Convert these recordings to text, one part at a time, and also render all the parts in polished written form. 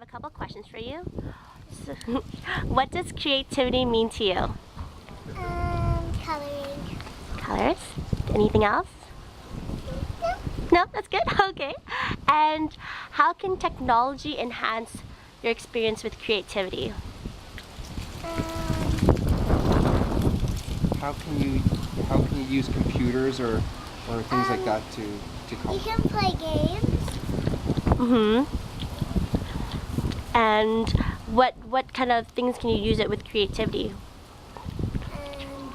have a couple questions for you. So, what does creativity mean to you? Coloring. Colors? Anything else? No, that's good. Okay. And how can technology enhance your experience with creativity? How can you use computers or things like that to help? You can play games. Mm-hmm. And what kind of things can you use it with creativity?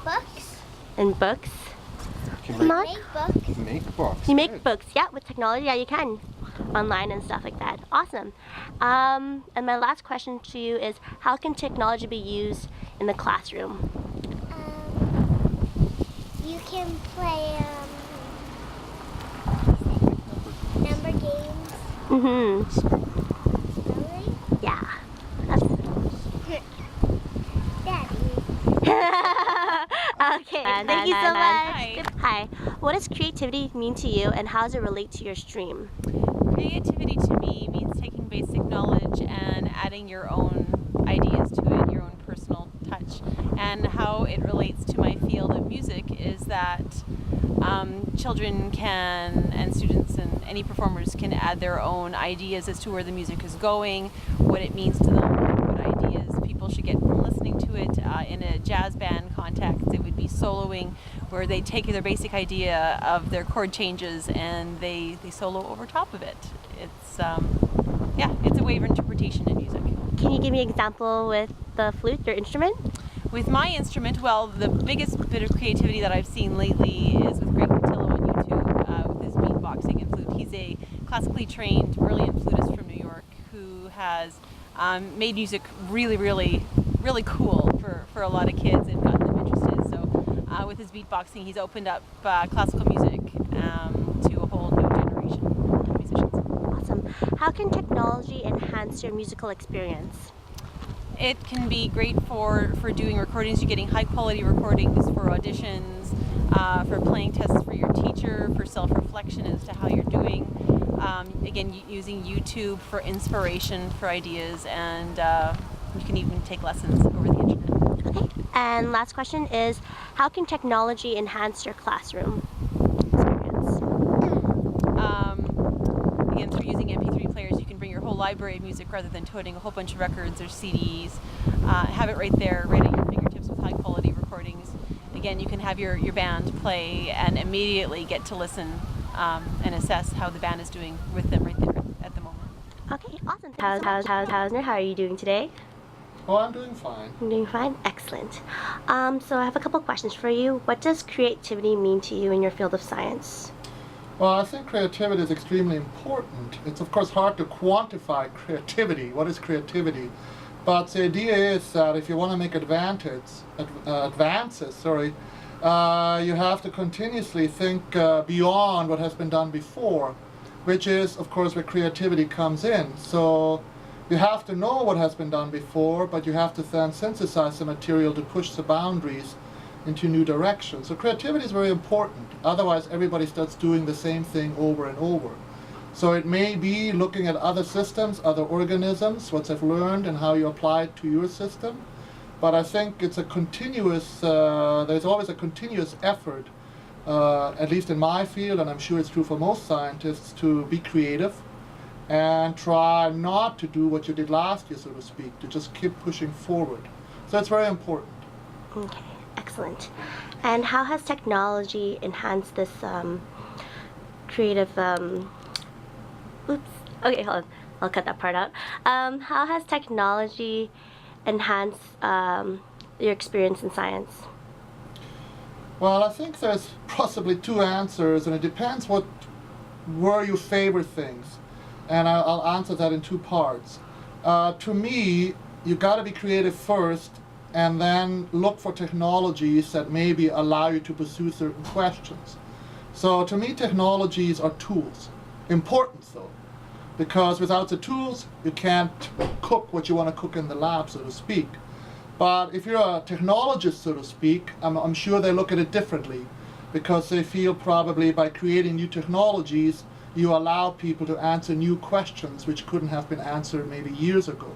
Books. And books? You Come on. Make books. Make books. You make Good. books, yeah, with technology, yeah, you can. Online and stuff like that. Awesome. And my last question to you is, how can technology be used in the classroom? You can play number games. Mm-hmm. Really? Yeah. That's- Daddy. Okay, thank you so much. Hi. Hi. What does creativity mean to you, and how does it relate to your stream? Creativity to me means taking basic knowledge and adding your own ideas to it, your own personal touch. And how it relates to my field of music is that children can, and students and any performers can add their own ideas as to where the music is going, what it means to them, what ideas people should get from listening to it. In a jazz band context, it would be soloing, where they take their basic idea of their chord changes and they solo over top of it. It's it's a way of interpretation in music. Can you give me an example with the flute, your instrument? With my instrument, well, the biggest bit of creativity that I've seen lately is with Greg Patillo on YouTube with his beatboxing and flute. He's a classically trained, brilliant flutist from New York who has made music really cool for a lot of kids and gotten them interested. So with his beatboxing, he's opened up classical music to a whole new generation of musicians. Awesome. How can technology enhance your musical experience? It can be great for doing recordings. You're getting high quality recordings for auditions, for playing tests for your teacher, for self-reflection as to how you're doing. Again, using YouTube for inspiration for ideas, and you can even take lessons over the internet. Okay. And last question is, how can technology enhance your classroom experience? Again, through using MP3 players, you can bring your whole library of music rather than toting a whole bunch of records or CDs. Have it right there, right at your fingertips with high quality recordings. Again, you can have your band play and immediately get to listen and assess how the band is doing with them right there at the moment. Okay, awesome. Hausner, how are you doing today? Oh, I'm doing fine. I'm doing fine? Excellent. So I have a couple questions for you. What does creativity mean to you in your field of science? Well, I think creativity is extremely important. It's of course hard to quantify creativity. What is creativity? But the idea is that if you want to make advances, you have to continuously think beyond what has been done before, which is of course where creativity comes in. So you have to know what has been done before, but you have to then synthesize the material to push the boundaries into new directions. So creativity is very important. Otherwise, everybody starts doing the same thing over and over. So it may be looking at other systems, other organisms, what they've learned and how you apply it to your system. But I think it's a continuous, there's always a continuous effort, at least in my field, and I'm sure it's true for most scientists, to be creative and try not to do what you did last year, so to speak, to just keep pushing forward. So it's very important. Okay, excellent. And how has technology enhanced this creative, oops, okay, hold on, I'll cut that part out. How has technology enhanced your experience in science? Well, I think there's possibly two answers, and it depends what were your favorite things. And I'll answer that in two parts. To me, you got to be creative first, and then look for technologies that maybe allow you to pursue certain questions. So to me, technologies are tools. Important though, because without the tools, you can't cook what you want to cook in the lab, so to speak. But if you're a technologist, so to speak, I'm sure they look at it differently, because they feel probably by creating new technologies, you allow people to answer new questions which couldn't have been answered maybe years ago.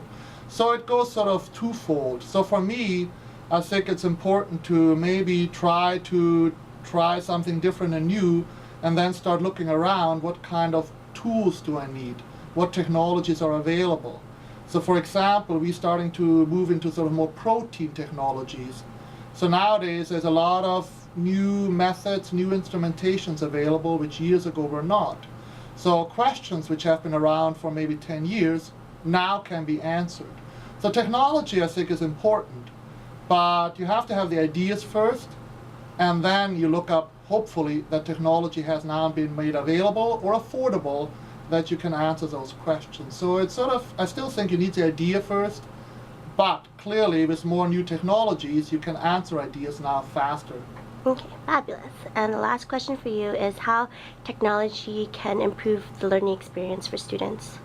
So it goes sort of twofold. So for me, I think it's important to maybe try something different and new, and then start looking around what kind of tools do I need, what technologies are available. So for example, we're starting to move into sort of more protein technologies. So nowadays there's a lot of new methods, new instrumentations available which years ago were not. So questions which have been around for maybe 10 years now can be answered. So technology, I think, is important, but you have to have the ideas first, and then you look up, hopefully, that technology has now been made available or affordable that you can answer those questions. So it's sort of, I still think you need the idea first, but clearly with more new technologies, you can answer ideas now faster. Okay, fabulous. And the last question for you is how technology can improve the learning experience for students.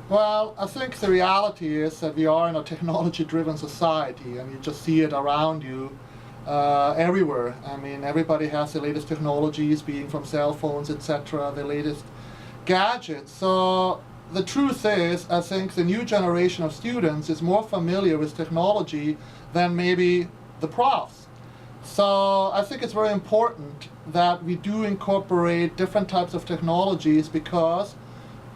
Well, I think the reality is that we are in a technology-driven society, and you just see it around you everywhere. I mean, everybody has the latest technologies, being from cell phones, etc., the latest gadgets. So the truth is, I think the new generation of students is more familiar with technology than maybe the profs. So I think it's very important that we do incorporate different types of technologies, because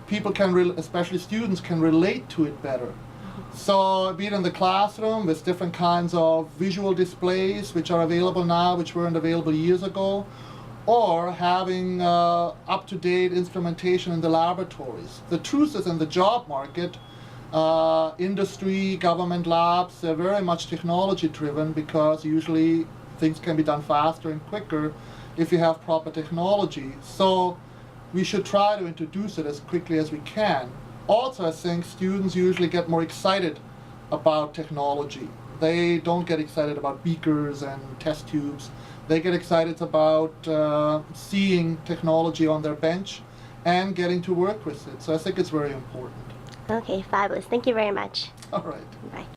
people can, especially students, can relate to it better. So be it in the classroom with different kinds of visual displays which are available now, which weren't available years ago, or having up-to-date instrumentation in the laboratories. The truth is, in the job market, industry, government labs, they're very much technology-driven, because usually things can be done faster and quicker if you have proper technology. So we should try to introduce it as quickly as we can. Also, I think students usually get more excited about technology. They don't get excited about beakers and test tubes. They get excited about seeing technology on their bench and getting to work with it. So I think it's very important. Okay, fabulous. Thank you very much. All right. Bye.